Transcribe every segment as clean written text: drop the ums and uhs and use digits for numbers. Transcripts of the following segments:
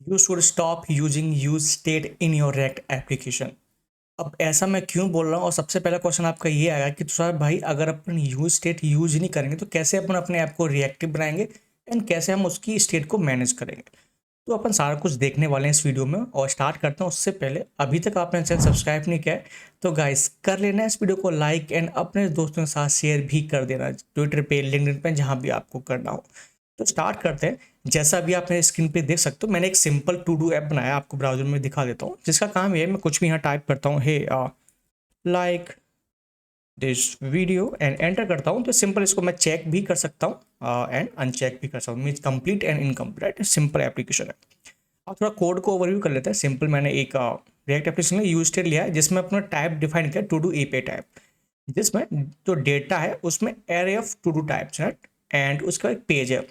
You should stop using use state in your React application. अब ऐसा मैं क्यों बोल रहा हूँ, और सबसे पहला क्वेश्चन आपका ये आएगा कि तुषार भाई अगर अपन यूज स्टेट यूज ही नहीं करेंगे तो कैसे अपन अपने ऐप को रिएक्टिव बनाएंगे एंड कैसे हम उसकी स्टेट को मैनेज करेंगे। तो अपन सारा कुछ देखने वाले हैं इस वीडियो में, और स्टार्ट करते हैं उससे पहले अभी तक आपने चैनल सब्सक्राइब नहीं किया है तो गाइस कर लेना है इस वीडियो को लाइक एंड अपने दोस्तों के साथ शेयर भी कर देना, ट्विटर पे, लिंक्डइन पे, जहाँ भी आपको करना हो। तो स्टार्ट करते हैं। जैसा अभी आप मेरे स्क्रीन पे देख सकते हो, मैंने एक सिंपल टू डू ऐप बनाया, आपको ब्राउजर में दिखा देता हूँ, जिसका काम ये है मैं कुछ भी यहाँ टाइप करता हूँ, hey like this video and enter करता हूँ, तो सिंपल इसको मैं चेक भी कर सकता हूँ एंड अनचेक भी कर सकता हूँ, means complete and incomplete. Simple application है। अब थोड़ा कोड को ओवरव्यू कर लेते हैं। सिंपल मैंने एक रिएक्ट एप्लीकेशन में यूज स्टेट लिया है जिसमें अपना टाइप डिफाइन किया टू डू एपीआई टाइप, जिसमें जो डेटा है उसमें array of to do types है एंड उसका एक पेज है।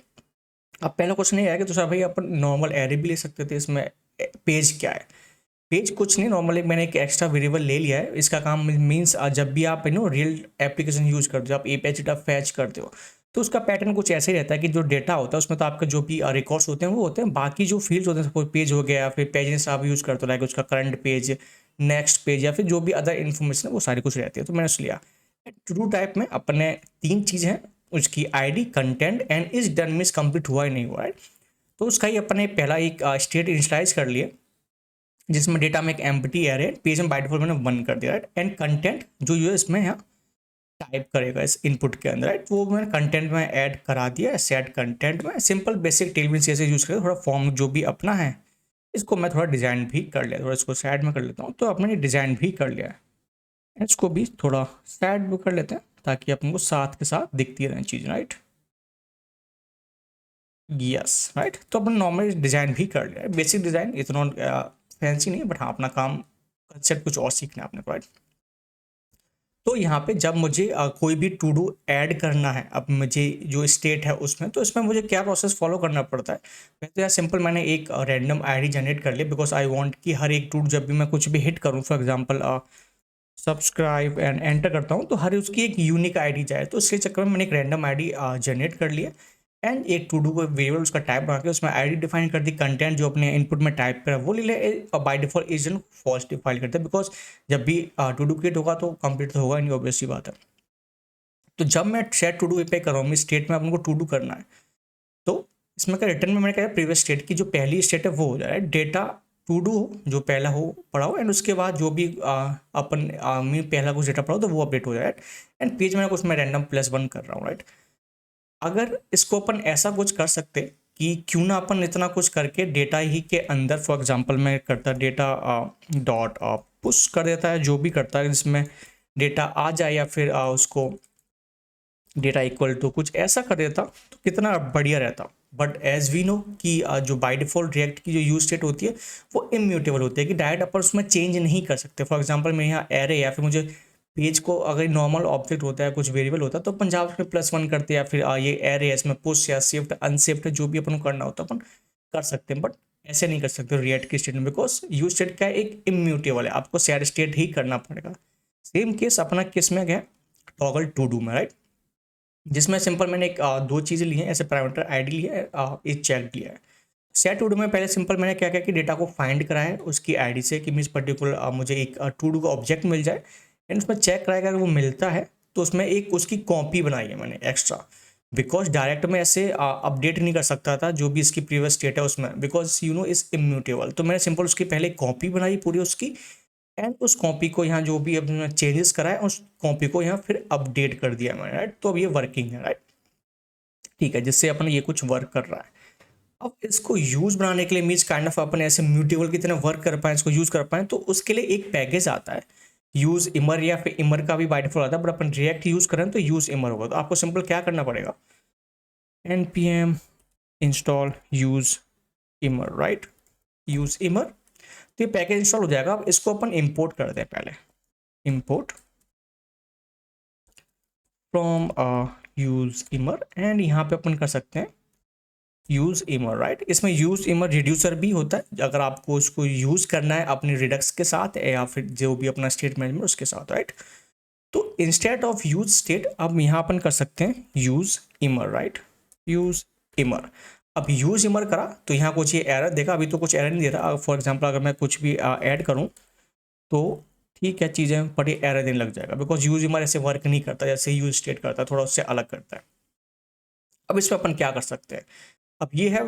अब पहला क्वेश्चन ये है कि तो सर भाई अपन नॉर्मल एरे भी ले सकते थे, इसमें पेज क्या है? पेज कुछ नहीं, नॉर्मली मैंने एक एक्स्ट्रा वेरिएबल ले लिया है। इसका काम मीन्स जब भी आप रियल एप्लीकेशन यूज करते हो, आप एपीआई डेटा फैच करते हो, तो उसका पैटर्न कुछ ऐसे ही रहता है कि जो डेटा होता है उसमें तो आपका जो भी रिकॉर्ड्स होते हैं वो होते हैं, बाकी जो फील्ड्स होते हैं, सपोज पेज हो गया, फिर पेजेस आप यूज़ करते हो लाइक उसका करंट पेज, नेक्स्ट पेज, या फिर जो भी अदर इन्फॉर्मेशन है वो सारी कुछ रहती है। तो मैंने उस लिया टू डू टाइप में अपने तीन चीज़ हैं, उसकी ID, content and is done, means complete हुआ ही नहीं हुआ है। तो उसका ही अपने पहला एक स्टेट इनिशियलाइज कर लिए, जिसमें डेटा में एक एम्प्टी एरे, पेज में बाय डिफॉल्ट मैंने वन कर दिया, राइट। एंड कंटेंट जो यूजर इसमें यहाँ टाइप करेगा इस इनपुट के अंदर, राइट, वो मैंने कंटेंट में ऐड करा दिया। सेट कंटेंट में सिंपल बेसिक टेलविन से यूज करके थोड़ा फॉर्म जो भी अपना है इसको मैं थोड़ा डिज़ाइन भी कर लिया, थोड़ा इसको साइड में कर लेता हूँ। तो अपने डिज़ाइन भी कर लिया है, इसको भी थोड़ा साइड में कर लेते हैं ताकि अपन को साथ के साथ दिखती रहे चीज़, राइट। Yes, right. तो अपन नॉर्मल डिज़ाइन भी कर लिया है, बेसिक डिज़ाइन, इतना फैंसी नहीं है, बट हाँ अपना काम कंसेप्ट कुछ और सीखना है आपने, राइट। तो यहाँ पे जब मुझे कोई भी टू डू ऐड करना है, अब मुझे जो स्टेट है उसमें, तो इसमें मुझे क्या प्रोसेस फॉलो करना पड़ता है। पहले तो यार सिंपल मैंने एक रैंडम आईडी जनरेट कर लिया, बिकॉज आई वांट कि हर एक टू जब भी मैं कुछ भी हिट करूँ, for example subscribe and enter करता हूँ, तो हर उसकी एक यूनिक आईडी जाए। तो इसके चक्कर में मैंने एक रैंडम आईडी जनरेट कर लिया एंड एक टू डू को वेरिएबल उसका टाइप बना के उसमें आईडी डिफाइन कर दी, कंटेंट जो अपने इनपुट में टाइप करा वो ले ले, और by default is false define करते हैं, बिकॉज जब भी टू डू क्रिएट होगा तो कंप्लीट तो होगा नहीं, ऑब्वियस सी बात है। तो जब मैं सेट टू डू पे कर रहा हूँ, स्टेट में अपन को टू डू करना है, तो इसमें क्या रिटर्न में मैंने कहा प्रीवियस स्टेट की जो पहली स्टेट है वो हो जाए, डेटा टू डू हो जो पहला हो पड़ा हो, एंड उसके बाद जो भी अपन में पहला कुछ डेटा पड़ा हो तो वो अपडेट हो जाए, एंड पेज में उसमें रैंडम प्लस वन कर रहा हूँ, राइट। अगर इसको अपन ऐसा कुछ कर सकते कि क्यों ना अपन इतना कुछ करके डेटा ही के अंदर, फॉर एग्जांपल मैं करता डेटा डॉट पुश कर देता है, जो भी करता है जिसमें डेटा आ जाए, या फिर उसको डेटा इक्वल टू कुछ ऐसा कर देता तो कितना बढ़िया रहता। बट एज वी नो कि जो बाय डिफॉल्ट रिएक्ट की जो यूज स्टेट होती है वो इम्यूटेबल होती है, कि डायरेक्ट अपन उसमें चेंज नहीं कर सकते। फॉर एग्जांपल मैं यहाँ एरे, या फिर मुझे पेज को अगर नॉर्मल ऑब्जेक्ट होता है, कुछ वेरिएबल होता है, तो अपन जावा में प्लस वन करते हैं, या फिर ये एरे है इसमें पुश या शिफ्ट अनशिफ्ट जो भी अपन को करना होता है अपन कर सकते हैं, बट ऐसे नहीं कर सकते रिएक्ट की स्टेट में, बिकॉज यूज स्टेट का एक इम्यूटेबल है, आपको सैड स्टेट ही करना पड़ेगा। सेम केस अपना किस में गया, टॉगल टू डू में, राइट, जिसमें सिंपल मैंने एक दो चीज़ें ली हैं, ऐसे पैरामीटर आईडी लिया है, एक चेक दिया है। सेट टू डू में पहले सिंपल मैंने क्या किया कि डेटा को फाइंड करा है उसकी आईडी से, कि मीन्स पर्टिकुलर मुझे एक टू डू का ऑब्जेक्ट मिल जाए, एंड उसमें चेक कराएगा अगर वो मिलता है तो उसमें एक उसकी कॉपी बनाई है मैंने एक्स्ट्रा, बिकॉज डायरेक्ट में ऐसे अपडेट नहीं कर सकता था जो भी इसकी प्रीवियस स्टेट है उसमें, बिकॉज इज इम्यूटेबल। तो मैंने सिंपल उसकी पहले कॉपी बनाई पूरी उसकी, एंड उस कॉपी को यहाँ जो भी अपने चेंजेस कराए उस कॉपी को यहाँ फिर अपडेट कर दिया मैंने, राइट। तो अब ये वर्किंग है, राइट, ठीक है, जिससे अपन ये कुछ वर्क कर रहा है। अब इसको यूज बनाने के लिए मीन्स काइंड ऑफ अपन ऐसे म्यूटेबल की तरह वर्क कर पाए, इसको यूज कर पाए, तो उसके लिए एक पैकेज आता है यूज इमर, या फिर इमर का भी बाय डिफॉल्ट आता है, बट अपन रिएक्ट यूज करें तो यूज इमर होगा। तो आपको सिंपल क्या करना पड़ेगा, npm install use immer, right, use immer. तो ये पैकेज इंस्टॉल हो जाएगा। अब इसको अपन इंपोर्ट करते हैं पहले, इंपोर्ट फ्रॉम यूज इमर, एंड यहाँ पे अपन कर सकते हैं यूज इमर, राइट। इसमें यूज इमर रिड्यूसर भी होता है अगर आपको उसको यूज करना है अपने रिडक्स के साथ, या फिर जो भी अपना स्टेट मैनेजमेंट उसके साथ, राइट। तो इंस्टेड ऑफ यूज स्टेट अब यहाँ अपन कर सकते हैं यूज इमर, राइट, यूज इमर। अब यूज इमर करा तो यहाँ कुछ ये एरर देखा, अभी तो कुछ एरर नहीं दे रहा। फॉर एग्जांपल अगर मैं कुछ भी ऐड करूँ तो ठीक है चीज़ें, बट ये एरर देने लग जाएगा बिकॉज यूज इमर ऐसे वर्क नहीं करता जैसे यूज स्टेट करता है, थोड़ा उससे अलग करता है। अब इसमें अपन क्या कर सकते हैं, अब ये है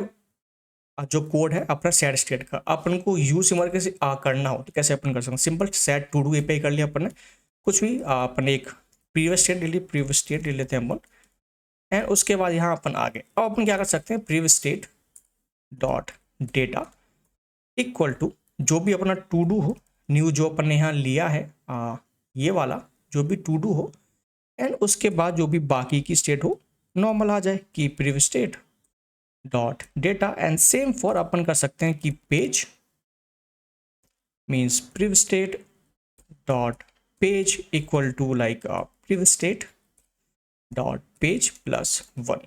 जो कोड है अपना सेट स्टेट का, अपन को यूज इमर कैसे करना हो तो कैसे अपन कर सकते हैं। Simple set to do API कर लिया अपन ने, कुछ भी अपन एक प्रीवियस स्टेट ले लेते हैं अपन, एंड उसके बाद यहाँ अपन आगे अब अपन क्या कर सकते हैं, previous state dot data equal to जो भी अपना टू डू हो, न्यू जो अपन ने यहाँ लिया है ये वाला जो भी टू डू हो, एंड उसके बाद जो भी बाकी की स्टेट हो नॉर्मल आ जाए कि previous state dot data, and same for अपन कर सकते हैं कि page means previous state dot page equal to like previous state dot page plus 1,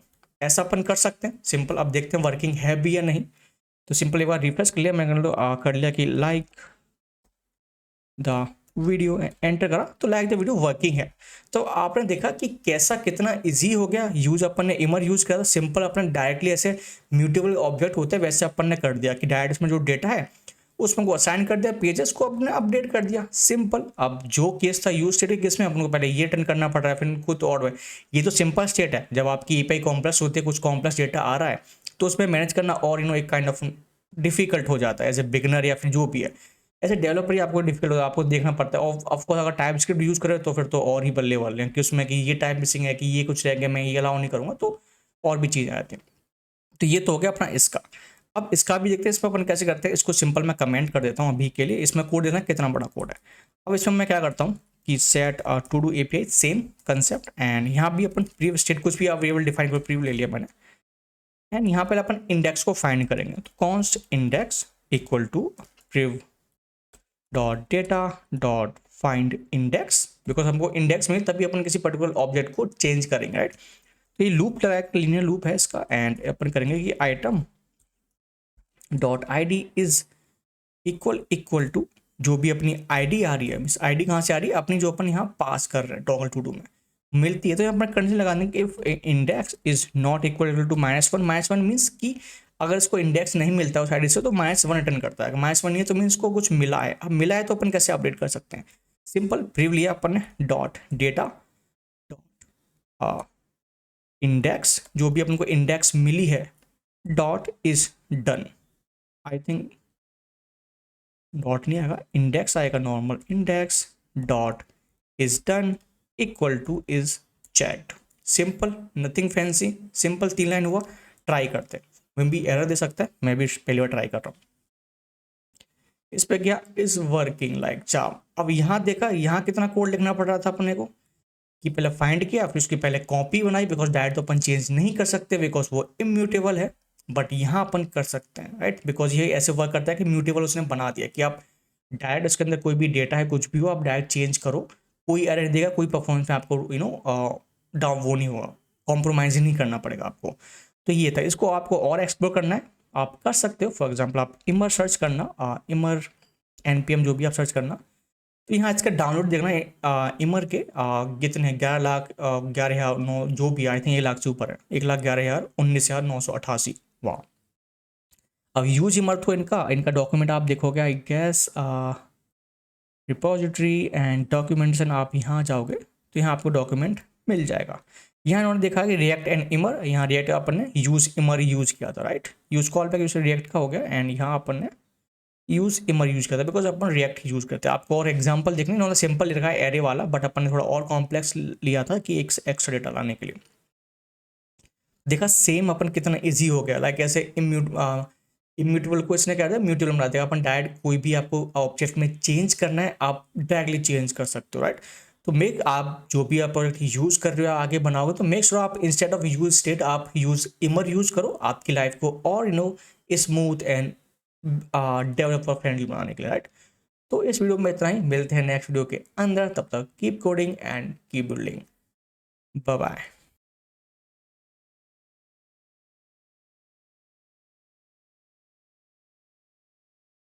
ऐसा अपन कर सकते हैं सिंपल। अब देखते हैं वर्किंग है भी या नहीं, तो सिंपल एक बार रिफ्रेश कर लिया, मैंने कर लिया कि लाइक द वीडियो, एंटर करा तो लाइक द वीडियो वर्किंग है। तो आपने देखा कि कैसा कितना इजी हो गया यूज, अपन ने इमर यूज करा, सिंपल अपन डायरेक्टली ऐसे म्यूटेबल ऑब्जेक्ट होते हैं वैसे अपन ने कर दिया कि डायरेक्ट इसमें जो डेटा है उसमें को असाइन कर दिया, पेजेस को अपने अपडेट कर दिया, सिंपल। अब जो केस था यूज स्टेट के केस में अपन को पहले ये टर्न करना पड़ रहा है, फिर कुछ और है, ये तो सिंपल स्टेट है। जब आपकी एपीआई कॉम्प्लेक्स होती है, कुछ कॉम्प्लेक्स डेटा आ रहा है तो उसमें मैनेज करना और एक काइंड ऑफ डिफिकल्ट हो जाता है एज ए बिगनर या फिर जो भी है, ऐसे डेवलपर ही आपको डिफिकल्ट होता है, आपको देखना पड़ता है। और ऑफकोर्स अगर टाइप स्क्रिप्ट यूज़ करें तो फिर तो और ही बल्ले वाले हैं कि उसमें कि ये टाइप मिसिंग है कि ये कुछ रह गया, मैं ये अलाउ नहीं करूँगा, तो और भी चीज़ें आती हैं। तो ये तो हो गया अपना इसका। अब इसका भी देखते हैं इसमें अपन कैसे करते हैं। इसको सिंपल मैं कमेंट कर देता हूँ अभी के लिए, इसमें कोड देना कितना बड़ा कोड है। अब इसमें मैं क्या करता हूँ कि set to do API same concept, and यहाँ भी अपन प्रीव स्टेट कुछ भी आप वेरिएबल डिफाइन कर, प्रीव ले लिया मैंने, एंड यहाँ पे अपन इंडेक्स को फाइंड करेंगे। तो const index equal to prev dot data dot find index, because हमको इंडेक्स में तभी अपन किसी पर्टिकुलर ऑब्जेक्ट को चेंज करेंगे, राइट। तो ये लूप लगाया, लीनियर लूप है इसका, एंड अपन करेंगे कि item dot ID is equal to जो भी अपनी ID आ रही है, मीन्स ID कहाँ से आ रही है, अपनी जो अपन यहाँ पास कर रहे हैं टॉगल टू डू में मिलती है, तो यहाँ पर कंडीशन लगाने की if index is not equal to -1 means कि अगर इसको इंडेक्स नहीं मिलता है उस आईडी से तो -1 रिटर्न करता है। -1 नहीं है तो मीन्स को कुछ मिला है। अब मिला है तो अपन कैसे अपडेट कर सकते हैं, सिंपल प्रीव लिया अपन ने डॉट डेटा डॉट इंडेक्स, जो भी अपन को इंडेक्स मिली है dot is done, I think dot नहीं आएगा, इंडेक्स आएगा normal, index dot is done equal two is checked, simple nothing fancy, simple 3 line हुआ। ट्राई करते हैं, मैं भी एरर दे सकता है, मैं भी पहली बार ट्राई कर रहा हूँ। इस पे क्या इज वर्किंग लाइक चाम। अब यहाँ देखा, यहाँ कितना कोड लिखना पड़ रहा था अपने को कि पहले फाइंड किया, फिर उसकी पहले कॉपी बनाई, बिकॉज डायरेक्ट तो अपन चेंज नहीं कर सकते बिकॉज वो इम्यूटेबल है, बट यहाँ अपन कर सकते हैं, राइट। बिकॉज ये ऐसे वर्क करता है कि म्यूटेबल उसने बना दिया कि आप डायरेक्ट उसके अंदर कोई भी डेटा है कुछ भी हो आप डायरेक्ट चेंज करो, कोई एरर देगा, कोई परफॉर्मेंस में आपको डाउन वो नहीं होगा, कॉम्प्रोमाइज नहीं करना पड़ेगा आपको। तो ये था, इसको आपको और एक्सप्लोर करना है आप कर सकते हो। फॉर एग्जाम्पल आप इमर सर्च करना, इमर npm जो भी आप सर्च करना, तो यहाँ इसका डाउनलोड देखना है। इमर के कितने 11,11,9 जो भी आई थिंक 1 लाख से ऊपर है, 1,11,19,988। वाह। अब यूज इमर तो इनका डॉक्यूमेंट आप देखोगे आई गैस रिपोजिटरी एंड डॉक्यूमेंटेशन, आप यहाँ जाओगे तो यहाँ आपको डॉक्यूमेंट मिल जाएगा। यहाँ इन्होंने देखा कि रिएक्ट एंड इमर, यहाँ रिएक्ट अपन ने यूज इमर यूज किया था, right. Use call back use react का हो गया, एंड यहाँ अपन ने यूज इमर यूज किया था बिकॉज अपन रिएक्ट यूज करते हैं। आपको और एग्जांपल देखने, इन्होंने सिंपल लिखा है एरे वाला, बट अपन ने थोड़ा और कॉम्प्लेक्स लिया था कि एक एक्स्ट्रा डेटा लाने के लिए। देखा सेम अपन कितना इजी हो गया, लाइक ऐसे इम्यूटेबल को इसने क्या था म्यूटेबल बना दिया। अपन डायरेक्ट कोई भी आपको ऑब्जेक्ट में चेंज करना है आप डायरेक्टली चेंज कर सकते हो, राइट। तो आप जो भी आप प्रोडक्ट यूज कर रहे हो आगे बनाओगे तो मेक श्योर आप इंस्टेड ऑफ यूज स्टेट आप यूज इमर यूज करो, आपकी लाइफ को और स्मूथ एंड डेवलपर फ्रेंडली बनाने के लिए, राइट। तो इस वीडियो में इतना ही, मिलते हैं नेक्स्ट वीडियो के अंदर, तब तक keep coding and keep building, bye bye.